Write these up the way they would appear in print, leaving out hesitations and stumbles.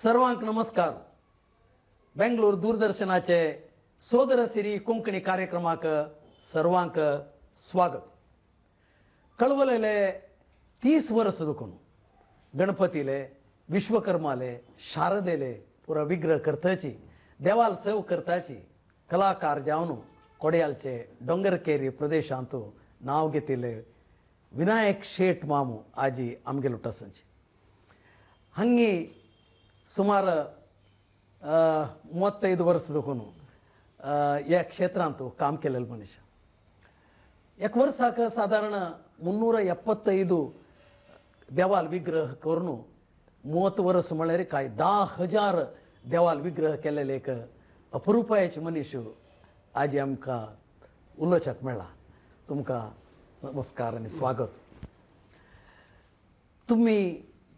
सर्वांक नमस्कार. बेंगळूर दूरदर्शनाचे सोदर सिरी कोंकणी कार्यक्रमाक सर्वांक स्वागत. कळवलेले 30 वर्ष दुखून गणपतीले विश्वकर्माले शारदेले पुरा विग्रह करताची देवाल सेव करताची कलाकार जावन कोड्यालचे डोंगरकेरी प्रदेशांतू नाव घेतिले विनायक शेट मामू आजी आमगे लुटसंची हंगी सुमार 35 वर्ष दुखून या क्षेत्रांतू काम केलेलं मनुष्य. एक वर्षाक साधारण 375 देवाल विग्रह करून 30 वर्ष म्हळ्यार काय 10,000 देवाल विग्रह केलेले एक अपरूपायचे मनुष्य आजी आमकां उलोवच्याक मेळ्ळा. तुमकां नमस्कार आणि स्वागत. तुम्ही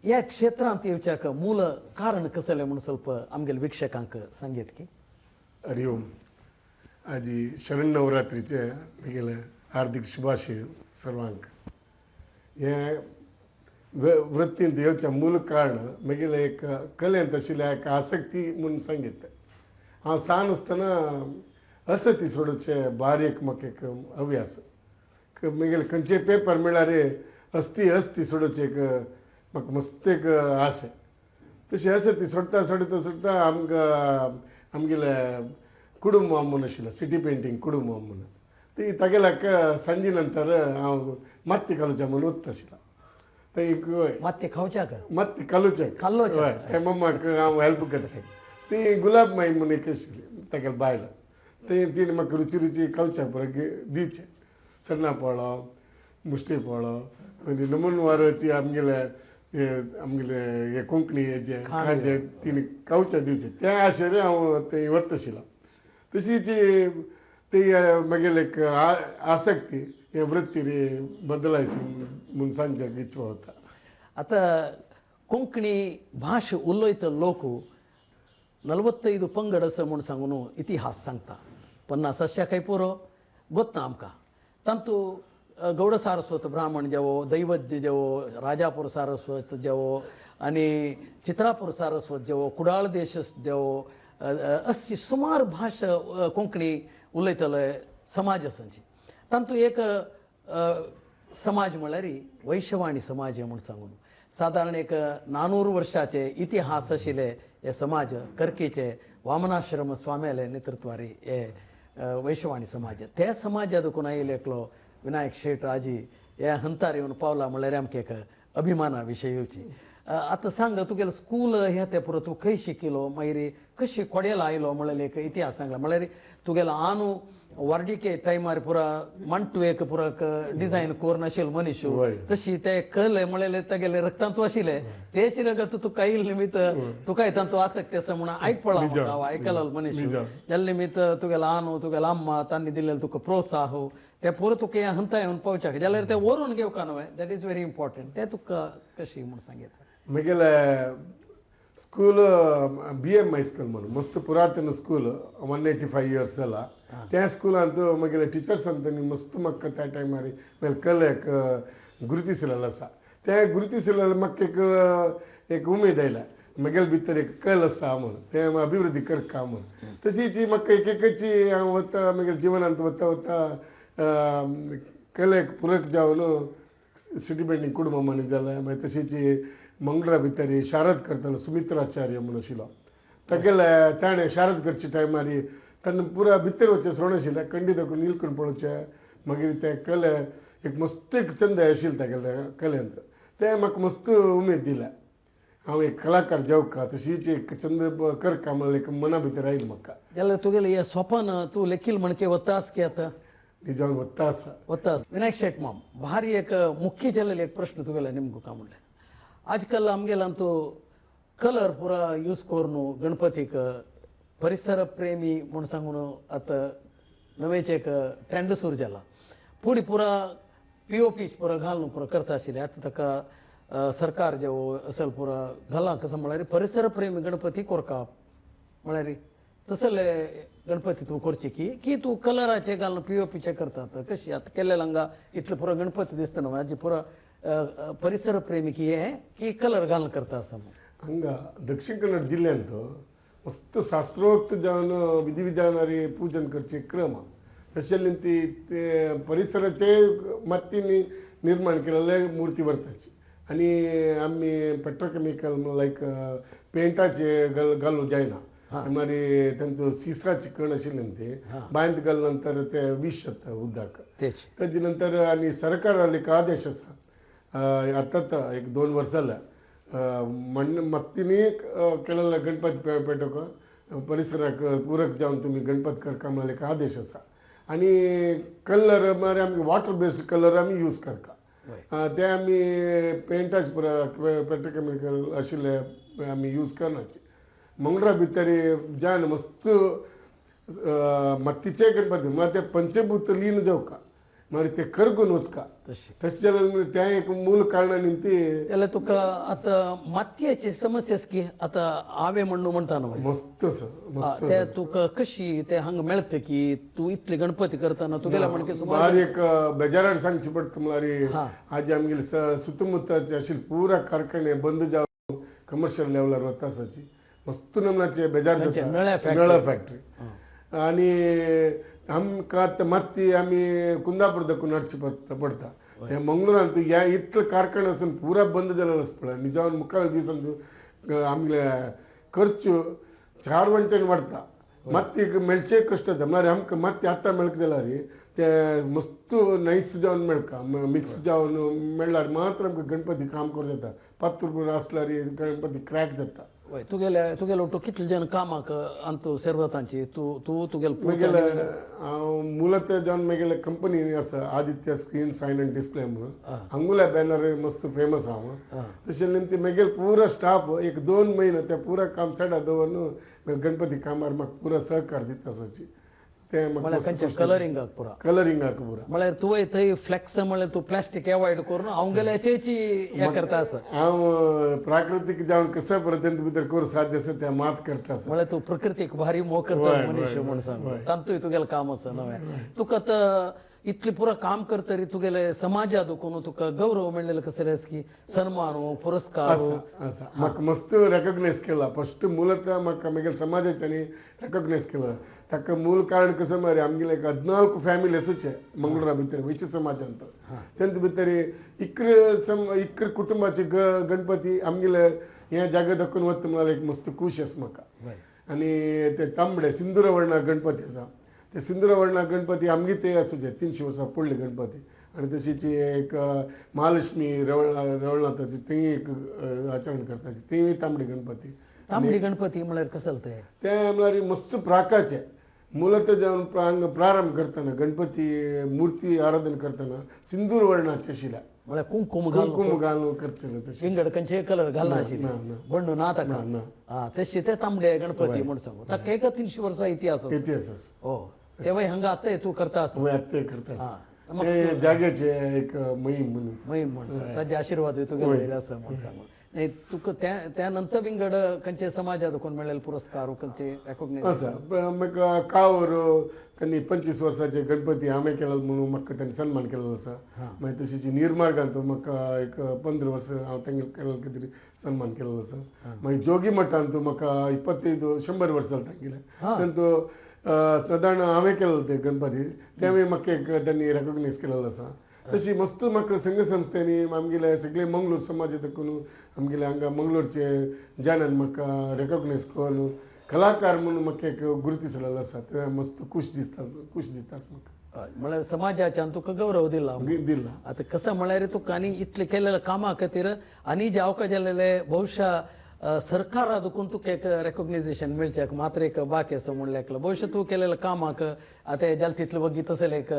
या क्षेत्रांत येवच्याक मूल कारण कसले म्हणून ಸ್ವಲ್ಪ आमगेल वीक्षकांक सांगेत की. हरिओम. आजी शरण नवरात्रीचे म्हगेले हार्दिक शुभाशय सर्वांक. हे वृत्तींत येवच्या मूल कारण म्हगेले एक कलेंत आशिल्ल्या एक आसक्ती म्हणून सांगित. हांव ल्हान आसतना असती सोडचे बारीक म्हाका एक हव्यास. म्हगेले खंयचे पेपर म्हळ्यार असती सोडचे एक म्हाका मस्त एक आस. तशी असती सोडता सोडता सोडता आमगेले कुडूम म्हणून आशिल्लो सिटी पेंटींग कुडूम म्हणून ती तागेल्याक सांजे नंतर हांव माती कालुच्या म्हणून वता आशिल्लो. थंय माती खावच्याक माती कालुच्याक हय त्या मम्माक हांव हेल्प करचें. ती गुलाब माई म्हणून एक आशिल्ली तागेले बायल. तिणें म्हाका रुची रुची खावच्या पुरो दिवचें. सण्णा पोळो मुश्टी पोळो म्हणजे नमूनवाराची आमगेले हे कोंकणी हेजे खाद्य तिणें खावचें दिवचें त्या आशेर हांव थंय वता आशिल्लो. तशीच ती म्हगेली एक आसक्ती हे वृत्ती बदलायची म्हणून सांगच्याक इच्छा होता. आता कोंकणी भाषा उलयत लोक 45 पंगड असं म्हणून सांगून इतिहास सांगता. 50 अशा पुरो गोत्ता आमकां. तांतू गौड सारस्वत ब्राह्मण जेवो, दैवज्ञ जेवो, राजापूर सारस्वत जेवो आणि चित्रापूर सारस्वत जेवो, कुडाळ देश जेवो अशी सुमार भाषा कोंकणी उलयतले समाज आसाची. तांतू एक समाज म्हळ्यार वैश्यवाणी समाज म्हणून सांगून साधारण एक 400 वर्षाचे इतिहास आशिल्ले हे समाज कर्कीचे वामनाश्रम स्वाम्याले नेतृत्वारी हे वैश्यवाणी समाज. त्या समाजा देखून आयिल्लो एकलो विनायक शेट आजी ह्या हंतार येवन पावला म्हळ्यार आमकां एक अभिमाना विशय येवची. आतां सांग तुगेलें स्कूल हें तें पुरो तूं खंय शिकिलो मागीर कशी कोड्याल आयलो म्हळ्यार एक इतिहास सांगला. म्हळ्यार तुगेलो आनू वार्डिके टायमार पुरा मांटुवेक पुरो डिजायन कोर नाशिल्लो मनीस तशी ते कले म्हळ्यार तेगेले रक्तांतू आशिल्ले तेच रगत तुका आयिल्ले निमित्त तुका तांतू आसक्ती आसा म्हणून आयकपळा हांव आयकलो मनीस जाल्या निमित्त तुगेलो आनू तुगेलो अम्मा तांणी दिल्लेलो तुका प्रोत्साह ते पुरो तुका हें हंता येवन पावच्याक जाल्यार ते व्हरून घेवका न्हय. That is very important. ते तुका कशी म्हूण सांगीत. म्हगेले स्कूल BM हाय स्कूल म्हणून मस्त पुरातन स्कूल 185 इयर्स जाला. त्या स्कुलांत म्हगेले टिचर्सान तांणी मस्त म्हाका त्या टायमार म्हळ्यार कलेक गुरुतीसिल्लो आसा. त्या गुरुतीसिल्लो म्हाका एक उमेद आयल्या म्हगेले भितर एक कल आसा म्हणून तें अभिवृद्धी करता म्हणून. तशीच म्हाका एक एकची हांव वता म्हगेल्या जिवनांत वता वता कलेक पुरक जावन सिटी पेंटींग कुडूम जालें. मागीर तशीच मंगळुरा भितर शारद करतालो सुमित्राचार्य म्हणून आशिल्लो. तागेले ताणें शारद करचे टायमार तेन्ना पुरा भितर वचचें सोडून आशिल्लें. खंडी देखून निलकून पळोवचें. मागीर तें कले एक मस्त एक छंद आशिल्लो तागेले कलेंत. तें म्हाका मस्त उमेद दिल्या हांव एक कलाकार जावका तशीच एक छंद करका म्हणून एक मना भितर आयिल्लो म्हाका. जाल्यार तुगेलें हें स्वप्न तूं लेखील म्हणके वतास की आतां निजान वता आसा वतास. विनायक शेट माम भारी एक मुख्य जाल्लेलो एक प्रश्न तुगेले निमगो का म्हणलें. आजकाल आमगेलो तो कलर पुरा यूज करून गणपतीक परिसर प्रेमी म्हणून सांगून आतां नवेच एक ट्रेंड सुरू जाला. पुढे पुरा POP पुरो घालून पुरो करता आशिल्ले. आतां ताका सरकार जेवो असल पुरो घाला कसं म्हळ्यार परिसर प्रेमी गणपती कोरता म्हळ्यार तसले गणपती तूं करची की तूं कलराचे घालून POPचे करतात कशी. आतां केल्ले हांगा इतलो पुरो गणपती दिसता न्हू हाजी पुरो परिसर प्रेमी की हे की कलर घालून करता असं. हांगा दक्षिण कन्नड जिल्ह्यांत मस्त शास्त्रोक्त जावन विधी विधानारी पूजन करचे क्रम तशें ते परिसराचे मातींनी निर्माण केलेले मूर्ती वर्ताची आणि आम्ही पेट्रोकेमिकल लायक पेंटाचे घालू जायना मारी तांचो सिसाची कण आशिल्ले ते बांयत घाल नंतर ते विश जाता उदक तेजे नंतर आनी सरकारान एक आदेश आसा आतां एक 2 वर्सां जाल्या मत्तींनी केलेले गणपती पेटोवपाक परिसराक पूरक जावन तुमी गणपती करका म्हणून एक आदेश आसा आणि कलर म्हळ्यार आमी वॉटर बेस्ड कलर आमी यूज करता ते आमी पेंटाचे पेट्रोकेमिकल आशिल्ले आमी यूज करनाचे मंगळुरा भितर जान मस्त मातीचे गणपती म्हळ्यार ते पंचभूत लीन जावका म्हळ्यार ते करगून वचका तशें जाल्यार तें एक मूल कारणान ती त्याला तुका आता मातयेची समस्या की आता आवे म्हणटा न्हू मस्त मस्त ते तुका कशी ते हांगा मेळता की तू इतले गणपती करतना तुगेला म्हणके सुमार एक बेजाराड सांगची पडटा म्हळ्यार आज आमगेले सुತ್ತमुत्ताचे आशिल्ले पुरा कारखाने बंद जावन कमर्शियल लेवलार वता आसाची मस्त नमनाचे बेजार जाता नळ्या फॅक्टरी आणि आमकां आतां माती आमी कुंदापूर दाखून हाडची पडटा हे मंगळुरान तूं ह्या इतले कारखाने आसून पुरा बंद जालेलो आसा पळय आनी जावन मुखावेल दिसांचो आमगे खर्च 4 वंटेन वाडटा माती मेळचे कश्ट जाता म्हळ्यार आमकां माती आतां मेळक जाल्यार ते मस्त नायस जावन मेळका मिक्स जावन मेळ्ळ्यार मात्र आमकां गणपती काम करूं जाता पातूर आसल्यार गणपती क्रॅक जाता तुगेलो तो कितले जन कामाक अंतू सेरवतांची तुगेलो म्हगेले हांव मुळात जावन म्हगेले कंपनी आसा Aditya screen sign and display म्हणून हांगुल्या बॅनर मस्त फेमस हांव तशें ती म्हगेले पुरो स्टाफ एक 2 म्हयने ते पुरा काम सायडार दवरून गणपती कामार म्हाका पुरो सहकार दिता आसाची ते कलरिंगाक पुरा म्हळ्यार तुवें थंय फ्लेक्स म्हळ्यार तूं प्लास्टीक एवॉयड करून हांवेची हे करता आसा हांव प्राकृतीक जावन कसं पर्यंत भितर करूं साध्य आसा तें मात करता आसा म्हळ्यार तूं प्रकृतीक भारी मोग करता मनीस म्हणून सांग तांतूय तुगेलें काम आसा नवें तुका आतां इतले पुरा काम करतरी तुगेले समाजात कोण तुका गौरव मेळलेलो कसले की सन्मान पुरस्कार आसा म्हाका मस्त रेकॉग्नायज केला फस्ट मूलतः म्हाका म्हगेल्या समाजाच्यांनी रेकॉग्नायज केला ताका मूल कारण कसं मरे आमगेले 14 फॅमिली आसूचे मंगळुरा भितर वैश्य समाजांत तेंत भितर इकर कुटुंबाचे गणपती आमगेले हे जागे दाखोवन वता म्हळ्यार एक मस्त खूश आसा म्हाका आनी ते तांबडे सिंदूर वर्णा गणपती आसा ते सिंदूरवर्णा गणपती आमगे ते आसूचे 300 वर्सां पडले गणपती आणि तशीच एक महालक्ष्मी रवळनाथाची ती एक आचरण करताची ती तांबडी गणपती म्हळ्यार कसं ते म्हळ्यार मस्त प्राकाचे मूलतः जावन प्रारंभ करतना गणपती मूर्ती आराधन करतना सिंदूर वर्णाचे आशिल्ल्या म्हळ्यार कुंकुम घालून करतले तशें इंगडकंचे कलर घालना आशिल्ले बंडू ना ताका तशें ते तांबडे गणपती म्हण सांगू ताका एक 300 वर्सां इतिहास आसा तेव्हा हांगा आतां तूं करता आतां करता ते जाग्याचे एक मोहीम म्हणटा ताजे आशिर्वाद तुगेले आसा म्हण सांगू नाही तुका त्या नंतर विंगड खंयचे समाजात कोण मेळ्ळेले पुरस्कार खंयचे रेकॉग्नायज आसा म्हाका कावर त्यांनी 25 वर्साचे गणपती हांवें केलो म्हणून म्हाका त्यांनी सन्मान केलेलो आसा मागीर तशीच निर्मार्गांत म्हाका एक 15 वर्सां हांव तांगे केलेलो कितें सन्मान केलेलो आसा मागीर जोगी मठांत म्हाका 100 वर्सां तांगेले तांतू सादारण हांवें केलेलो ते गणपती त्यावेळी म्हाका एक त्यांनी रेकॉग्नायज केलेलो आसा तशी मस्त म्हाका संघ संस्थेनी आमगेले सगळे मंगळूर समाज देखून आमगेले हांगा मंगळूरचे जाणान म्हाका रेकॉग्नायज करून कलाकार म्हणून म्हाका एक गुरुतीस जाल्लो आसा ते मस्त खूश दिता म्हाका म्हळ्यार समाजाच्यान तुका गौरव दिला आतां कसं म्हळ्यार तुका आनी इतले केलेल्या कामा खातीर आनी जे अवकाश जाल्लेले भविष्य सरकारा देखून तुका एक रेकॉग्नायझेशन मेळचें मात्र एक बाकी आसा म्हणल्याक भविष्य तूं केलेल्या कामाक आतां जाल तितले वगीत तसले एक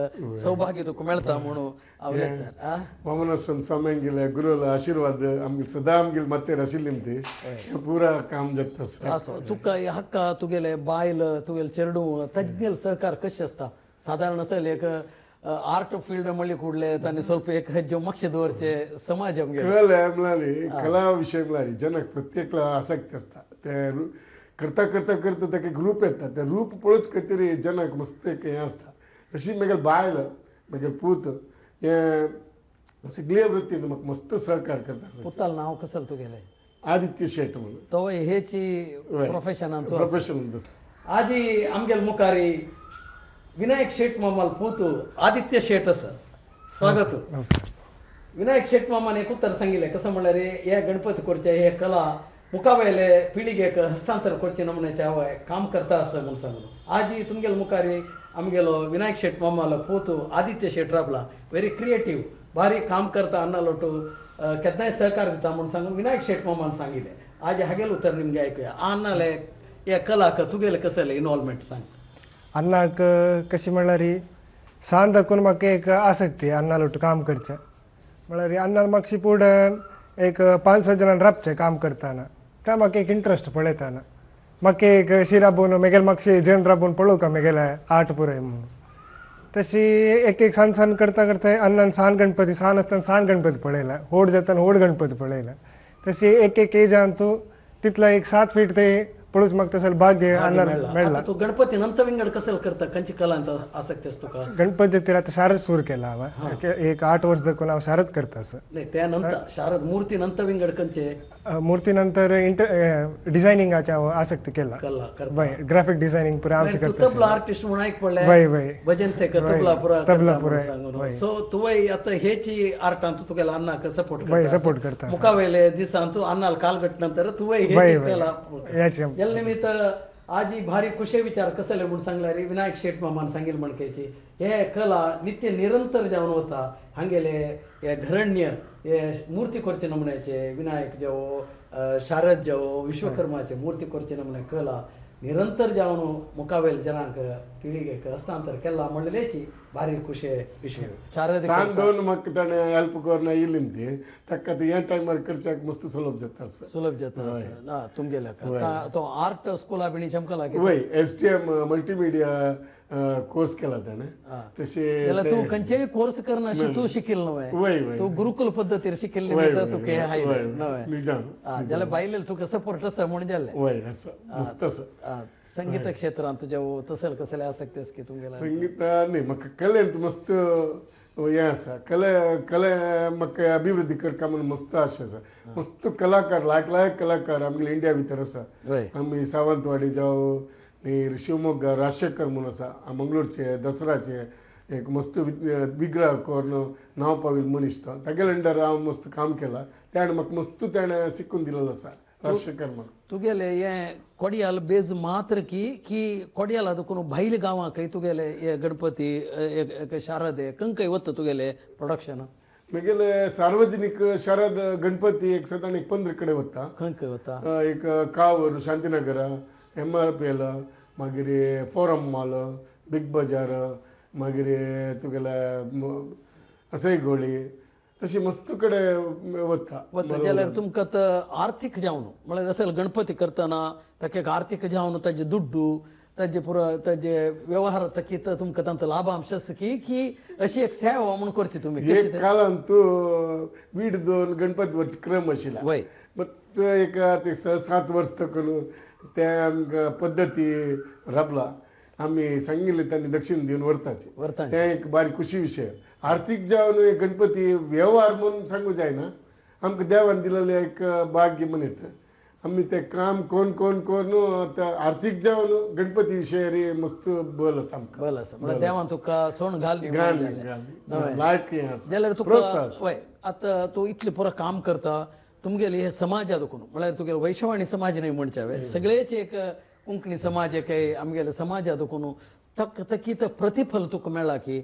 सौभाग्य तुका मेळटा म्हणून वामनाश्रम स्वाम्यांगेले गुरुला आशिर्वाद आमगे सदां आमगेले माथ्यार आशिल्ली ती पुरा काम जाता आसो तुका हक्का तुगेले बायल तुगेले चेडूं तागेले सहकार कशें आसता सादारण असेल एक आर्ट फील्ड म्हणले कुडले तांणी ಸ್ವಲ್ಪ एक हेज्यो मातशें दवरचे समाज कला म्हळ्यार कला विशय म्हळ्यार जनक प्रत्येक आसक्ती आसता ते करता करता करता ताका एक रूप येता ते रूप पळोवच खातीर जनक मस्त एक हें आसता अशी म्हगेले बायल म्हगेले पूत हे सगळे वृत्तीन म्हाका मस्त सहकार करता पुताल नांव कसं तुगेलें आदित्य शेट म्हणून तो हेची प्रोफेशन प्रोफेशनल आजी आमगेल मुखारी विनायक शेट मामाल पूतू आदित्य शेट असं स्वागत विनायक शेट मामान एक उत्तर सांगितले कसं म्हणल्यार हे गणपती करचे हे कला मुखावेले पिळगेक हस्तांतर करचे नमुन्याचे हवय काम करता असं म्हणून सांगलो आजी तुमगेल मुखारी आमगेलो विनायक शेट मामाला पोतू आदित्य शेट राबला व्हेरी क्रिएटिव्ह भारी काम करता अन्ना लोटू केदनाय सहकार दिता म्हणून सांगून विनायक शेट मामान सांगितले आज हागेल उत्तर निमगे ऐकूया अन्नाले या कलाक तुगेले कसले इन्वॉल्वमेंट सांग अन्नाक कशी म्हणल्यार सान दाखून म्हाका एक आसक्ती अन्ना लोट काम करचें म्हणल्यार अन्ना म्हाका फुडें एक 5-6 जाणां राबचें काम करताना त्या म्हाका एक इंट्रस्ट पळयताना म्हाका एक शी राबून मागीर म्हाका जण राबून पळोवका मागेले आर्ट पुराय म्हणून तशी एक सान करता करता अन्नान सान गणपती सान आसतना सान गणपती पळयला व्हड जातना व्हड गणपती पळयला तशी एक एजान तूं तितलो एक 7 फीट ते पळोवच म्हाका तसले भाग्य अन्नान मेळ्ळा तू गणपती नंतर विंगड कसं करता खंयची कला आसक्ती असतो का गणपती खातीर आतां शारद सुरू केला हांवें एक 8 वर्स दाखून हांव शारद करता असं नाही त्यानंतर शारद मूर्ती नंतर विंगड खंयचे मूर्ती नंतर डिझायनिंगाचे हांव आसक्ती केला कला करता वय ग्राफिक डिझायनिंग पुरा आमचे तू करता तबला आर्टिस्ट म्हणून ऐक पडले वय वय भजन सेकर तबला पुरा तबला पुरा सो तुवें आता हेची आर्टान तू तुगेला अन्नाक सपोर्ट वय करता सपोर्ट करता मुखावेले दिसान तू अन्नाल कालगट नंतर तुवें वय हेची वय कला याची एल निमित्त आजी भारी खुशे विचार कसले म्हणून सांगल्यार विनायक शेट मामान सांगील म्हणकेची हे कला नित्य निरंतर जावन वता हांगेले हे घरण्य हे मूर्ती करचे नमुन्याचे विनायक जेवो शारद जेवो विश्वकर्माचे मूर्ती करचे नमुने कला निरंतर जावन मुखावेल जनांक पिळगेक हस्तांतर केला म्हणलेची भारी खुशे विषय शारद सान दोन म्हाका ताणें हेल्प करना येयली ती ताका ती ह्या टायमार करच्याक मस्त सुलभ जाता सुलभ जाता ना तुमगेल्या का तो आर्ट स्कुला बिणी चमकला की वय STM मल्टीमिडिया कोर्स केला ताणें तशें जाल्यार तू खंयचेय कोर्स करना तू शिकिल वय, न्हय वय. तू गुरुकुल पद्दतीर शिकिल्ले वय, तर वय, तुका हे वय, हाय वय, न्हय निजाम जाल्यार बायलेल तुका सपोर्ट आसा म्हण जालें वय असं मस्त असं संगीत क्षेत्रांत तुज्या तसले कसले आसक्ती आसा की तुमगेला संगीता न्ही म्हाका कलेंत मस्त हें आसा कले म्हाका अभिवृद्धी करता म्हणून मस्त आशा आसा मस्त कलाकार लायक कलाकार आमगे इंडिया भितर आसा वय आमी सावंतवाडी जावं मागीर शिवमोग्गा राजशेखर म्हणून आसा मंगळूरचे दसराचे एक मस्त विग्रह कोरून नांव पाविल मनीस तो तागेले अंडर हांव मस्त काम केलां ताणें म्हाका मस्त ताणें शिकून दिलेलो आसा राजशेखर म्हणून तुगेले हे कोडयाल बेज मात्र की कोडयाल देखून भायल्या गांवांकय तुगेले हे गणपती शारद खंय वता तुगेले प्रोडक्शन मागीर सार्वजनीक शारद गणपती एक सदां एक 15 कडेन वता खंय वता एक कावूर शांतीनगरा MRPL मागीर फोरम मॉल बिग बाजार मागीर तुगेले असय गोळी तशी मस्त कडेन वता जाल्यार तुमकां आर्थीक जावन म्हळ्यार असेल गणपती करतना ताका एक आर्थीक जावन ताजे दुड्डू ताजे पुरो ताजे व्यवहार ताकी तुमकां तांचो लाभांश आसा की अशी एक सेवा म्हणून करची तुमी एक कालान तूं वीट दोन गणपती वरची क्रम आशिल्ला वय बट एक 7 वर्स तकून त्या आमकां पद्दती राबला आमी सांगिल्ले तांणी दक्षिण दिवन व्हरताचे तें एक बारी खुशी विशय आर्थीक जावन गणपती व्यवहार म्हणून सांगू जायना आमकां देवान दिलेलें एक भाग्य म्हणत आमी तें काम कोण आर्थीक जावन गणपती विशय मस्त बल आसा आमकां बल आसा म्हळ्यार देवान तुका सोण घाल लायक हें आसा जाल्यार तुका वय आतां तूं इतलें पुरो काम करता तुमगेले हे समाजा देखून म्हळ्यार तुगेले वैशवाणी समाज न्हय म्हणचे हांवें सगळेच एक कोंकणी समाज एक आमगेले समाजा देखून ताकी प्रतिफल तुका मेळ्ळा की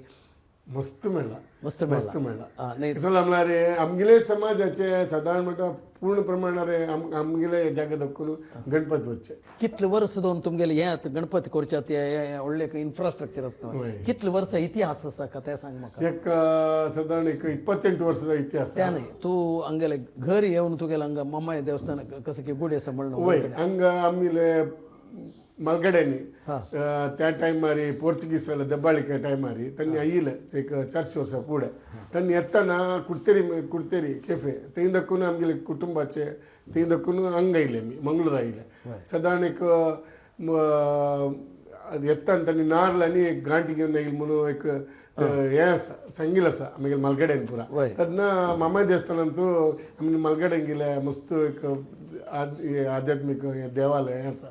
मस्त मेळ्ळा मस्त मेळ्ळा कसं म्हणल्यार आमगेले समाजाचे सादारण म्हणटा पूर्ण प्रमाणात आमगेले जागे दाखवून गणपती वचचे कितले वर्स दोन तुमगेले हे गणपती करच्यात हे व्हडले इन्फ्रास्ट्रक्चर आसता कितले वर्स इतिहास आसा का ते सांग म्हाका एक सादारण एक 28 वर्साचो इतिहास त्या न्हय तूं हांगेले घर येवन तुगेले हांगा मम्माय देवस्थान कसं की गुडी आसा म्हणून वय हांगा आमगेले मलगड्यांनी त्या टायमार पोर्चुगीज दबाळिके टायमार तांणी आयिल्ले एक 400 वर्सां फुडें तांणी येताना कुडतेरी केफे थंय दाखून आमगेले कुटुंबाचे थंय दाखून हांगा आयिल्ले आमी मंगळूर आयिल्ले सादारण एक येताना तांणी नारळ आनी एक गांठी घेवन येयले म्हणून एक हें आसा सांगिल्लें आसा आमगेले मलगड्यान पुरा तेन्ना मामाय देवस्थानांत आमी मलगड्यान गेले मस्त एक आध्यात्मिक देवालय हें आसा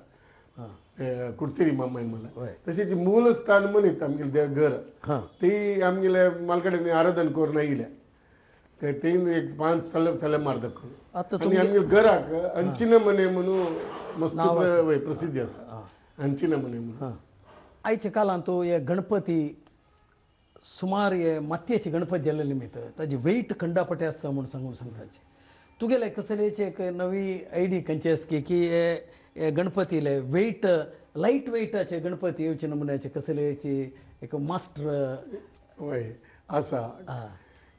कुडतिरी मामाय मला वय. तशेंच मूल स्थान म्हणीत आमगेले घर हां ती आमगेले मालकडेन आराधन करून आयिल्ले ते तीन एक 5 तलेमार दाखोवन आता आनी आमगेले घराक अंचिना मने म्हणून मस्त प्रसिद्धी आसा अंचिना मने म्हणून हां आयच्या काळांत तो हे गणपती सुमार हे मातयेचे गणपती जाल्ले निमित्त ताजी वेट खंडापटे आसा म्हूण सांगताचे तुगेले कसलेचे एक नवी आयडी खंयची आसा की हे गणपतीले वेट लायट वेटाचे गणपती येवचे नमुन्याचे कसलेची एक मास्टर वय आसा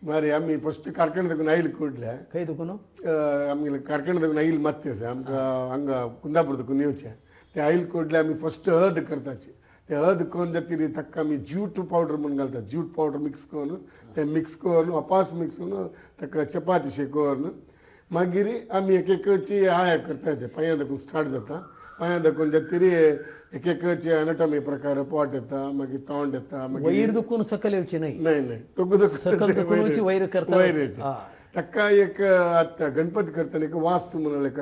म्हळ्यार आमी फस्ट कारकण देखून आयिल्ले कुडल्या खंय दुखून आमगेले कारकण देखून आयिल्ले मात्ते आसा आमकां हांगा कुंदापूर देखून येवचें ते आयिल्ले कुडले आमी फस्ट हळद करताचे ते हळद करून जातकीर ताका आमी ज्यूट पावडर म्हणून घालतात ज्यूट पावडर मिक्स करून ते मिक्स करून अपास मिक्स करून ताका चपाती करून मागीर आमी एक एकची हाय करता ते पांयां देखून स्टार्ट जाता पांयां देखून जातकीर एक एकचे एनाटॉमी प्रकार पोट येता मागीर तोंड येता मागीर वयर दुखून सकल येवची नाही नाही तो सकल दुखूनची वयर करता ताका एक आतां गणपती करतना एक वास्तू म्हणून एक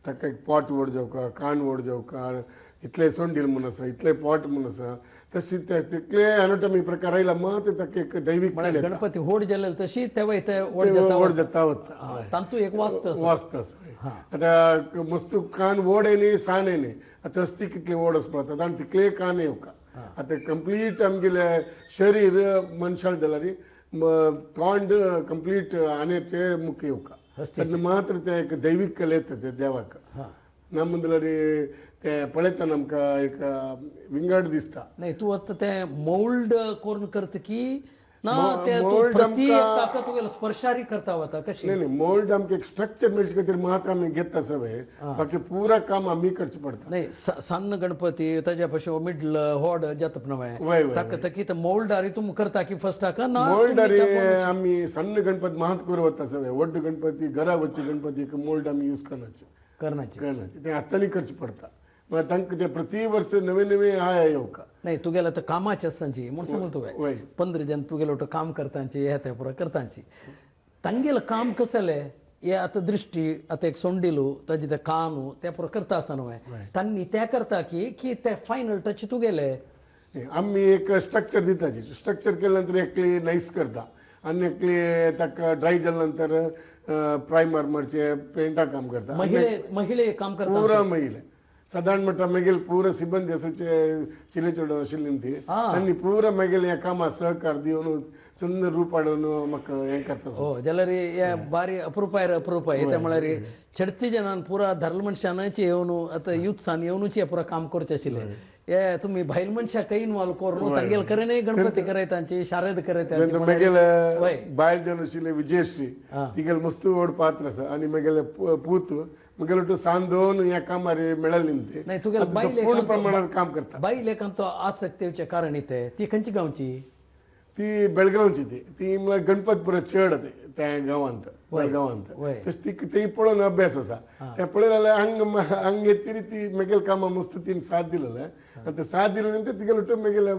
ताका एक पोट व्हड जावका कान व्हड जावका इतले सोंडील म्हणून आसा इतले पोट म्हणून आसा तशी तितले एनाटॉमी प्रकार आयला मात ताका एक दैवीक गणपती होड जाल्ले तशी तेव्हा ते व्हड जाता वता तांतू एक वास्त वास्त आसा आतां मस्त कान व्हड येनी सान येनी आतां अस्थी कितले व्हड आसा पळयता आनी तितले कान येवका आतां कंप्लीट आमगेले शरीर मनशाल जाल्यार तोंड कंप्लीट आनेचे मुख येवका तेन्ना मात्र ते एक दैवीक कला येता ते देवाक ना म्हणल्यार ते पळयतना आमकां एक विंगड दिसता नाही तू आता ते मोल्ड करून करता की ना ते प्रति ताकद तुगेलो स्पर्शारी करता वता कशी नाही मोल्ड आमकां एक स्ट्रक्चर मेळचे खातीर मात्र आमी घेता सवय बाकी पुरा काम आमी करचें पडटा नाही सन्न गणपती ताज्या पशी मिडल व्हड जाता वय ताका ताकी ते मोल्डारी तुम करता की फर्स्ट ताका ना मोल्डारी आमी सन्न गणपती महात करून वता सवय व्हड गणपती घरा वच्चे गणपती मोल्ड आमी यूज करनाचे ते आतांनी करचें पडटा म्हळ्यार तांकां ते प्रति वर्स नवे नवे हाय येवका नाही तुगेलो तर कामाची आसतांची म्हूण सांगू तुवें 15 जन तुगेलो तो काम करतांची हे ते पुरो करतांची तांगेलो काम कसले हे आतां दृश्टी आतां एक सोंडिलू ताजे ते कानू ते पुरो करता आसा न्हय तांणी ते करता की ते फायनल टच तुगेले आमी एक स्ट्रक्चर दिता स्ट्रक्चर केले नंतर एकली नायस करता आनी एकली ताका ड्राय जाल्या नंतर प्रायमर मारचे पेंटा काम करता महिले काम करता पुरा महिले साधारण म्हणटा मागीर पुरो सिबंदी आसाचे चिले चेडो आशिल्ली ती तांणी पुरा मागीर ह्या कामाक सहकार दिवन चंद रूप हाडून म्हाका हें करता हो जाल्यार हे बारी अप्रूप येता म्हळ्यार चडती जनान पुरा धर्ल मनशांची येवन आतां युथसान येवनूच हे पुरा काम करचें आशिल्लें हे तुमी भायल मनशांकय इनवॉल्व करून तांगेल करेनय गणपती करयतांची शारद करयतांची मागेले बायल जन आशिल्ले विजयश्री तिगेले मस्त व्हड पात्र आसा आनी मागेले पूत मागेलो तो सान दोन ह्या कामार मेळ्ळी न्ही नाही तुगेले पूर्ण प्रमाणात काम करता बायल एकान तो आसक्ती येवचें कारण इथे ती खंयची गांवची ती बेळगांवची ती म्हळ्यार गणपतपुरा चड त्या गांवांत बेळगांवांत तशें ती तें पळोवन अभ्यास आसा तें पळयलें जाल्यार हांग येतरी ती मागेल कामां मस्त तीन साथ दिलेलें आनी ते साथ दिले नंतर तिगेलो ಒಟ್ಟು मागेले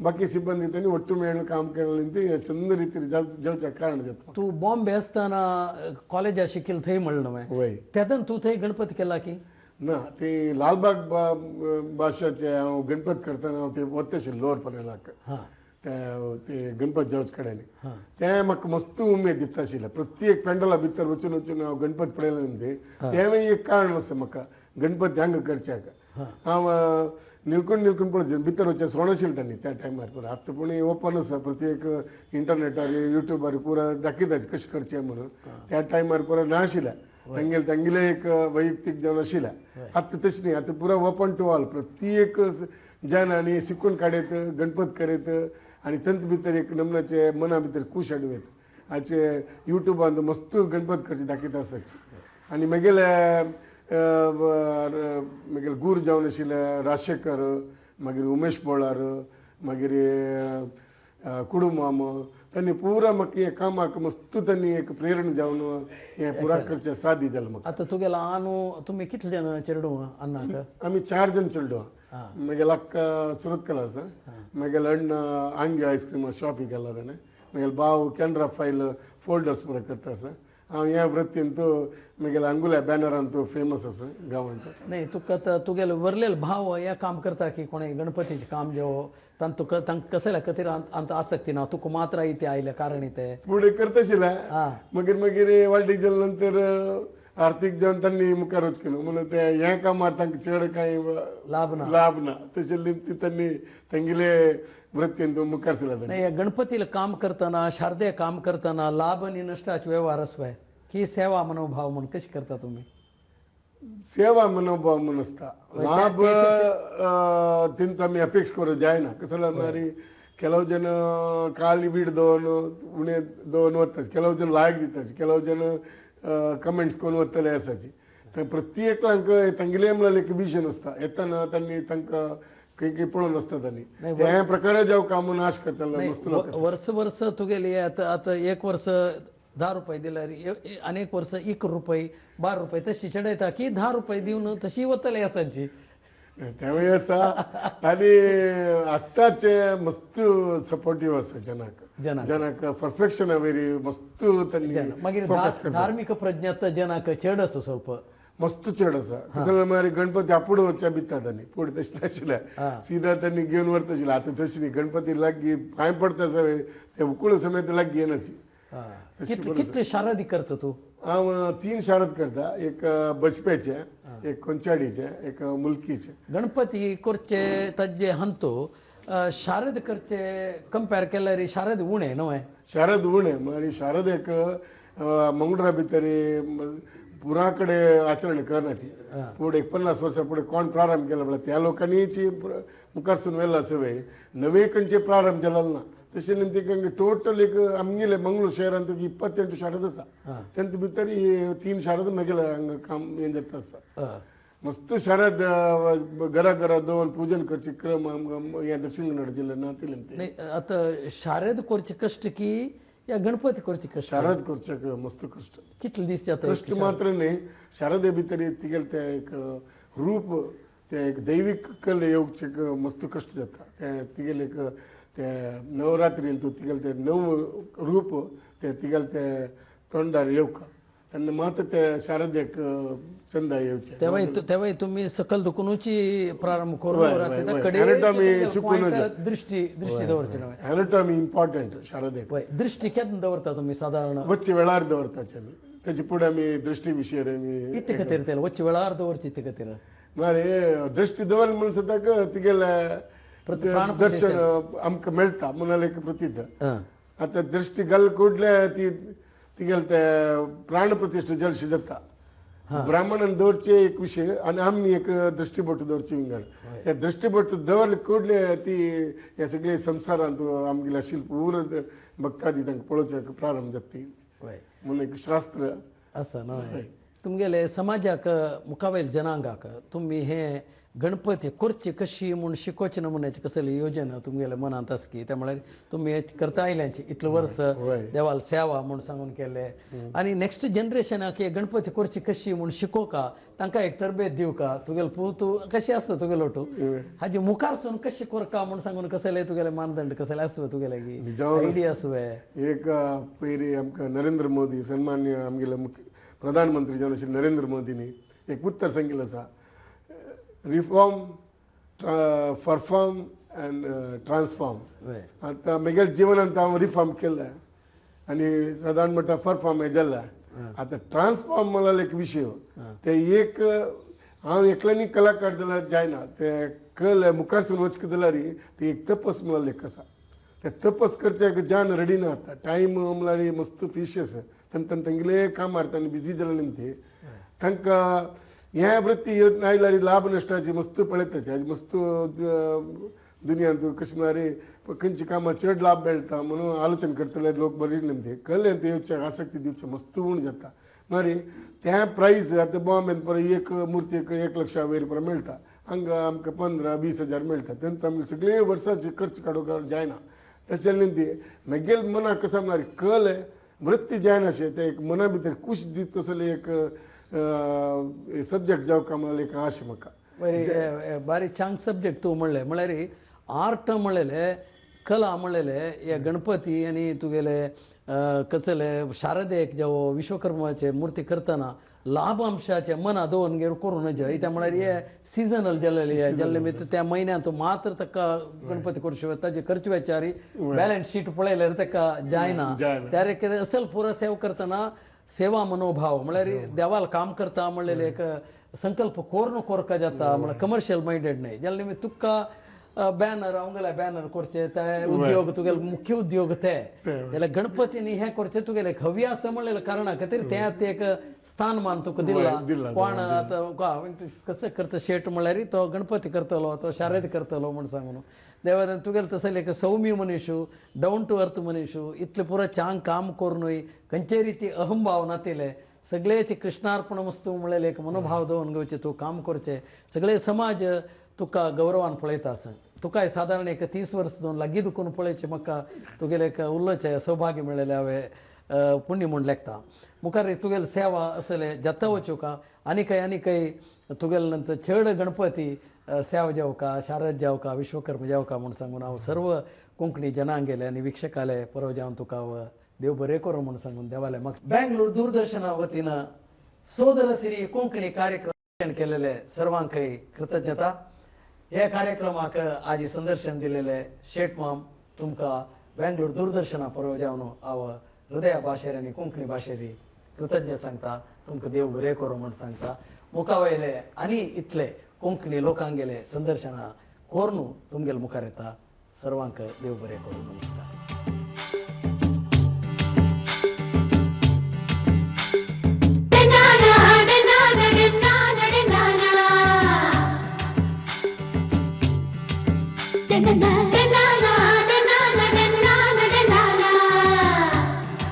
बाकी सिब्बंदी त्यांनी ಒಟ್ಟು मेळून काम केलें ती चंद रितीन जावचें कारण जाता तू बॉम्बे आसतना कॉलेजा शिकिल्लो थंय म्हणलें न्हय तेदन तू थंय गणपती केला की ना ती लालबाग भाशाचे हांव गणपत करतना हांव ते वता आशिल्लो लोअर पनेलाक ते गणपत जावचे कडेन तें म्हाका मस्त उमेद दिता आशिल्लें प्रत्येक पेंडला भितर वचून हांव गणपत पळयले न्ही तें एक कारण आसा म्हाका गणपती हांगा करच्याक हांव निलकूण पळय भितर वचचें सोण आशिल्लें तांणी त्या टायमार पुरो आतां पूण ओपन आसा प्रत्येक इंटरनेटार युट्यूबार पुरो दाखयताचे कशें करचें म्हणून त्या टायमार पुरो नाशिल्लें तांगेले एक वैयक्तीक जावन आशिल्लें आतां तशें न्ही आतां पुरो ओपन टू ऑल प्रत्येक जनांनी शिकून काडयत गणपत करयत आनी तांचे भितर एक नमनाचे मना भितर खूश हाडूं येता हाचे युट्यूबान मस्त गणपत करचे दाखयता आसाची आनी मागेले गूर जावन आशिल्ले राजशेखर मागीर उमेश बोळार मागीर कुडूमाम तांणी पुरा म्हाका हे कामाक मस्त तांणी एक प्रेरणा जावन हें पुरा करचें साथ दिलें म्हाका आतां तुगेलो आनू तुमी कितले जाण चेडूं अन्नाक आमी 4 जण चेडूं मागीर अक्का सुरत केला आसा मागीर अण्णा आंगी आयस्क्रीम शॉप गेला ताणें मागीर भाव कॅनरा फायल फोल्डर्स पुरो करता आसा हांव ह्या वृत्तीन तो म्हगेल्या अंगुल्या बॅनरान तो फेमस आसा गांवांत नाही तुका तुगेले वरलेले भाव हे काम करता की कोणी गणपतीचे काम जेवो तांकां कसल्या खातीर अंत आसक्ती ना तुका मात्र इथे आयले कारण इथे पुढे करत आशिल्ले हा मागीर वाडीक गेले नंतर आर्थीक जावन तांणी मुखार वचचें न्हू म्हणून ते ह्या कामार तांकां चड कांय लाभ ना तशें तांणी तांगेले वृत्तीन तो मुखार सरला तांणी नाही या गणपतीला काम करताना शारदे काम करताना लाभ आणि नष्टाचे व्यवहार असवे की सेवा मनोभाव म्हणून कशी करता तुम्ही सेवा मनोभाव म्हणून आसता लाभ तिंत आमी अपेक्ष करूं जायना कसो जाल्यार ಕೆಲವು ಜನ ಖಾಲಿ ಬೀಡ್ ಉಣೆ ದೋನ್ ಓದ್ತಾச்சு ಕೆಲವು ಜನ ಲಾಯಕ್ ದಿತ್ತಾச்சு ಕೆಲವು ಜನ कमेंट्स कोण वतले आसाची तर प्रत्येकांक तांगेले म्हणल्यार एक विजन आसता येताना तांणी तांकां खंय खंय पळोवन आसता तांणी त्या प्रकारे जावं काम नाश करताले मस्त लोक वर्स तुगेली आता एक वर्ष 10 रुपये दिल्यार अनेक वर्ष 1 रुपये 12 रुपये तशी चडयता की 10 रुपये दिवन तशी वतले आसाची त्यावेळी आसा आनी आत्ताचे मस्त सपोर्टिव्ह आसा जनाक परफेक्शन वेरी मस्त तांणी मागीर धार्मिक प्रज्ञात जनाक चड आसा ಸ್ವಲ್ಪ मस्त चड आसा कसं मारी गणपती आपूण वचच्या भिता तांणी पूण तशें नाशिल्लें सीधा तांणी घेवन व्हरता आशिल्लें आतां तशें न्ही गणपती लागीं पांय पडता सवय ते उकूळ समेत लागीं येनाची कितले शारदी करता तूं हांव 3 शारद करता एक बचपेचे एक कोंचाडीचे एक मुल्कीचे गणपती करचे ताजे हंतो शारद करचे कंपेर केल्यार शारद उणे न्हय शारद उणे म्हळ्यार शारद एक मंगळुरा भितर पुरा कडेन आचरण करनाची पुढे एक 50 वर्सां पुढे कोण प्रारंभ केला म्हळ्यार त्या लोकांनीची मुखारसून व्हेला सवय नवे खंयचे प्रारंभ जालो ना तशें तांकां टोटल एक आमगेले मंगळूर शहरांत 28 शारद आसा तेंचे भितर 3 शारद म्हगेले हांगा काम हें जाता आसा मस्त शारद घरा घरा दोन पूजन करचे क्रम आमकां ह्या दक्षिण कन्नड जिल्ह्यात ना नाही आता शारद करचे कष्ट की या गणपती करचे कष्ट शारद करचे मस्त कष्ट कितले दीस जाता कष्ट मात्र न्ही शारदे भितर तिगेले ते एक रूप ते एक दैवीक कल येवचे मस्त कष्ट जाता ते तिगेले एक ते नवरात्रीन तूं तिगेले ते नव रूप ते तिगेले ते तोंडार येवका तेन्ना मात ते शारदेक चंदा येवचे तेव्हा तुम्ही सकल दुखूनची प्रारंभ एनाटॉमी चुकून दृष्टी दवरची न्हय एनाटॉमी इम्पॉर्टंट शारदेक दृष्टी केन्ना दवरता तुम्ही साधारण वच्चे वेळार दवरताचे आमी तेचे फुडें आमी दृश्टी विशय आमी इतले खातीर ते वच्चे वेळार दवरची ते खातीर म्हळ्यार दृश्टी दवरली म्हणून सुद्दां तिगेले दर्शन आमकां मेळटा म्हणून एक प्रतीत आतां दृश्टी घाल कुडले ती तिगेले ते प्राण प्रतिश्ठा जलशी जाता ब्राह्मणान दवरचे एक विशय आनी आमी एक दृश्टीबोट दवरची विंगड ते दृश्टीबोट दवरले कुडले ती हे सगळे संवसारांत आमगेले शिल्प उर भक्तादी तांकां पळोवचे प्रारंभ जाता म्हणून एक शास्त्र आसा न्हय तुमगेले समाजाक मुखावेल जनांगाक तुम्ही हे गणपती करची कशी म्हूण शिकोवचे नमुन्याची कसली योजना तुमगेल्या मनांत आसा की त्या म्हळ्यार तुमी करता आयल्यांची इतले वर्स देवाल सेवा म्हूण सांगून केले आनी नेक्स्ट जनरेशनाक हे गणपती करची कशी म्हूण शिकोवका तांकां एक तरबेत दिवका तुगेलो तूं कशी आसता तुगेलो तूं हाजे मुखारसून कशी करका म्हूण सांगून कसले तुगेले मानदंड कसले आसवे तुगेले की आयडिया आसवे एक पयलीं आमकां नरेंद्र मोदी सन्मान्य आमगेले प्रधानमंत्री जावन आशिल्ले नरेंद्र मोदीनी एक उतर सांगिल्लें आसा रिफॉर्म परफॉर्म एंड ट्रान्सफॉर्म आतां म्हगेल्या जिवनांत हांव रिफॉर्म केल्ले आनी सादारण म्हणटा परफॉर्म हें जाल्ले आतां ट्रान्सफॉर्म म्हणल्यार एक विशय ते एक हांव एकल्यानी कलाकार जाल्यार जायना ते कल मुखारसून वचके जाल्यार ती एक तपस म्हणल्यार एक आसा ते तपस करचे जान रेडी ना आतां टायम म्हणल्यार मस्त प्रिशियस तांगेले कामार तांणी बिजी जालें ती तांकां ह्या वृत्ती आयल्यार लाभ नश्टाची मस्त पळयताची मस्त दुनियांत कशें म्हळ्यार खंयची कामां चड लाभ मेळटा म्हणून आलोचन करतले लोक बरे न्ही कळ्ळें ते येवचे आसक्ती दिवचे मस्त उण जाता म्हळ्यार त्या प्रायज आतां बॉम्बेन परत एक मुर्तीक 1 लक्षा वयर परत मेळटा हांगा आमकां 15-20 हजार मेळटा तेन्ना आमकां सगळे वर्साचे खर्च काडूंक जायना तशें जाल्ले ती म्हगेल मनाक कसो म्हळ्यार कळ्ळें वृत्ती जायना अशें ते एक मना भितर खूश दिता तसले एक सब्जेक्ट जावका म्हणल्यार एक आशा म्हाका बारी छान सब्जेक्ट तूं म्हणलें म्हळ्यार आर्ट म्हणलेले कला म्हणलेले हे गणपती आनी तुगेले कसले शारदेक जेव्हा विश्वकर्माचे मूर्ती करतना लाभांशाचे मना दोन गेर करून नजे त्यामुळे हे सिजनल जाल्लेले जाल्ले निमित्त त्या महिन्यात मात्र तका गणपती करू शकता ताजे खर्च वेचारी बॅलन्स शीट पळयल्यार ताका जायना त्यारे कितें असल पुरो सेवा करतना सेवा मनोभाव म्हळ्यार देवाला काम करता म्हणलेले एक संकल्प कोरनो कोरका जाता म्हळ्यार कमर्शियल माइंडेड नाही जाल्या निमित्त तुका बॅनर अवंगला बॅनर करचे ते उद्योग तुगेले मुख्य उद्योग ते जाल्यार गणपतीनी हे करचे तुगेले हव्यास म्हणलेले कारणा खातीर ते एक स्थानमान तुका दिला कोण आतां कसं करता शेट म्हळ्यार तो गणपती करतलो तो शारद करतलो म्हण सांगून देवान तुगेले तसले एक सौम्य मनीशू डाऊन टू अर्थ मनीशू इतले पुरो चांग काम करूनय खंयचे रिती अहंभाव नातिले सगळेचे कृष्णार्पण वस्तू म्हणलेले एक मनोभाव दवरून घेवचे तूं काम करचे सगळे समाज तुका गौरवान पळयता आसा तुकाय साधारण एक 30 वर्स दोन लागीं दुखून पळयचे म्हाका तुगेले एक उल्लोचे सौभाग्य मेळ्ळेले हांवें पुण्य म्हूण लेखता मुखार तुगेले सेवा असले जाता वचूका आनीकय तुगेले नंतर चड गणपती सेवा जावका शारद जावका विश्वकर्मा जावका म्हूण सांगून हांव सर्व कोंकणी जनांगेले आनी विक्षकाले परव जावन तुका देव बरें करूं म्हूण सांगून देवाले म्हाका बेंगळूर दूरदर्शना वतीनं सोदर सिरी कोंकणी कार्यक्रम केलेले सर्वांकय कृतज्ञता हे कार्यक्रमाक आज संदर्शन दिलेले शेट माम तुमकां बेंगळूर दूरदर्शना परव जावन हांव हृदया भाशेर आनी कोंकणी भाशेरी कृतज्ञ सांगता तुमकां देव बरें करूं म्हूण सांगता मुखा वयले आनी इतले कोंकणी लोकांगेले संदर्शना कोरून तुमगेले मुखार येता सर्वांक देव बरें करूं नमस्कार na na na